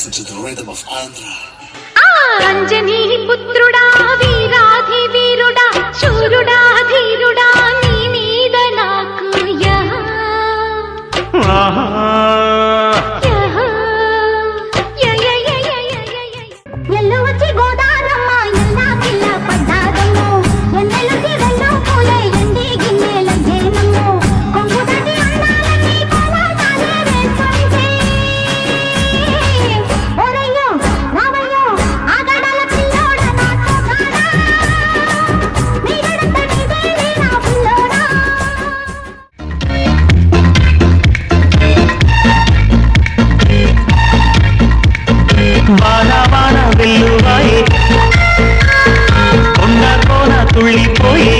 listen to the rhythm of Andhra. Anjani పుత్రుడా వీరాధి వీరుడా శూరుడా ధీరుడా నీ మీద నాకు ఎల్లు వచ్చి గోదారమ్మ ఎల్లా పిల్ల పడ్డాదమ్ము ఎన్నెలుకి వెళ్ళో పూలే ఎండి గిన్నెల జేనమ్ము కొంగుదటి అన్నాలని కోలాటాలే వేసుకొనిసే ఓరయ్యో రావయ్యో ఆగడాల పిల్లోడా నాతో కాడా నీగడంత నీదేలే నా పిల్లోడా వాన వాన వెల్లువాయి కొండ కోన తుళ్ళిపోయి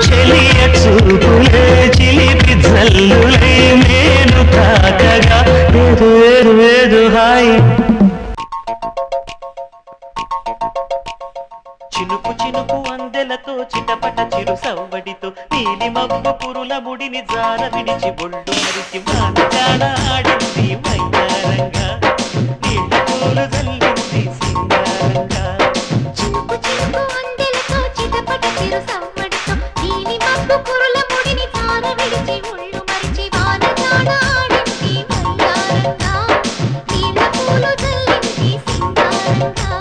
చెలియ చూపులే చిలిపి జల్లులై నేను తాకగా వేదు హాయి చినుకు చినుకు అందెలతో చిటపట చిరు సవ్వడితో నీలి మబ్బు పురుల ముడిని జార విడిచి బొళ్ళు మరిచి మానజాడ ఆడింది మైదారంగా నీళ్ళ పూలు జల్లింది సింగారంగా చినుకు చినుకు అందెలతో చిటపట చిరు సవ్వడితో నీలి మబ్బు పురుల ముడిని జార విడిచి ఒళ్ళు మరిచి వానజాడ ఆడింది మయ్యారంగా నీళ్ళ పూలు జల్లింది సింగారంగా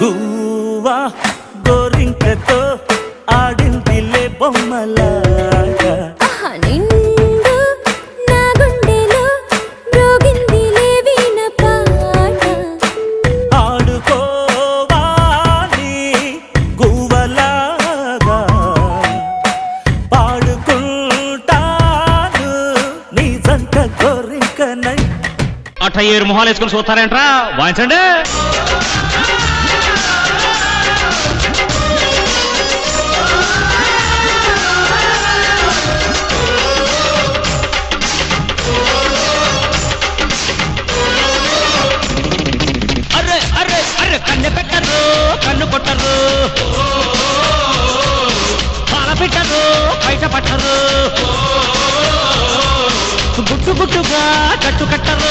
గువ్వా గోరింకతో ఆడిందిలే బొమ్మలాగా నిండు నా గుండెలో రోగిందిలే వీణ పాట ఆడుకోవాలి గువ్వలాగా పాడుకుంటాను నీ జంట గోరింకనై అట్ట ఏరు మొహాలు వేసుకొని చూస్తారేంట్రా వాయించండి. అర్రే అర్రే అర్రే కన్ను పెట్టరు కన్ను కొట్టరు పాల పెట్టరు బయట పట్టరు గుట్టు గుట్టుగా కట్టు కట్టరు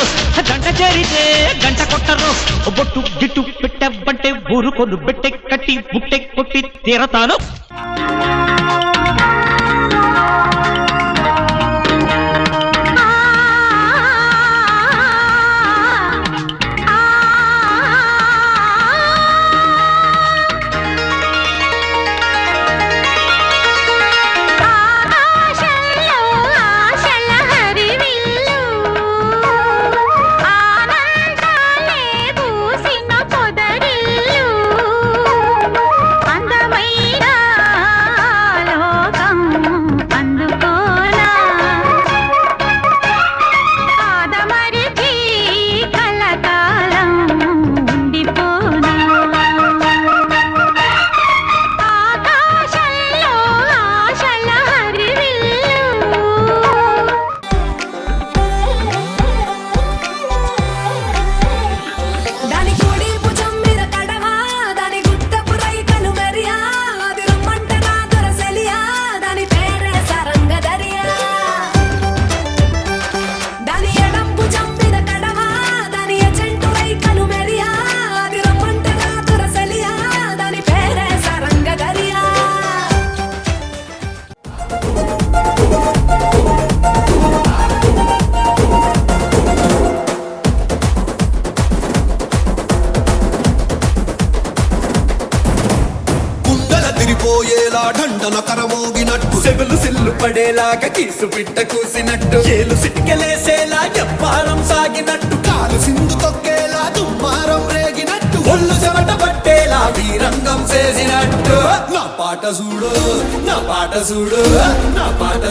గంట చేరితే గంట కొట్టరు బొట్టు గిట్టు పెట్టబంటే ఊరు కొను బెట్టె కట్టి బుట్టె కొట్టి తీరతాను. పోయేలా ఢండన కరమోగినట్టు సెవులు సిల్లు పడేలాగా కీసు పిట్ట కూసినట్టు ఏలు సిటికెలేసేలా ఎప్పారం సాగినట్టు కాలు సింధు తొక్కేలా దుమ్మారం రేగినట్టు ఒళ్ళు చెమట పట్టేలా వీరంగం చేసినట్టు నా పాట చూడు నా పాట చూడు నా పాట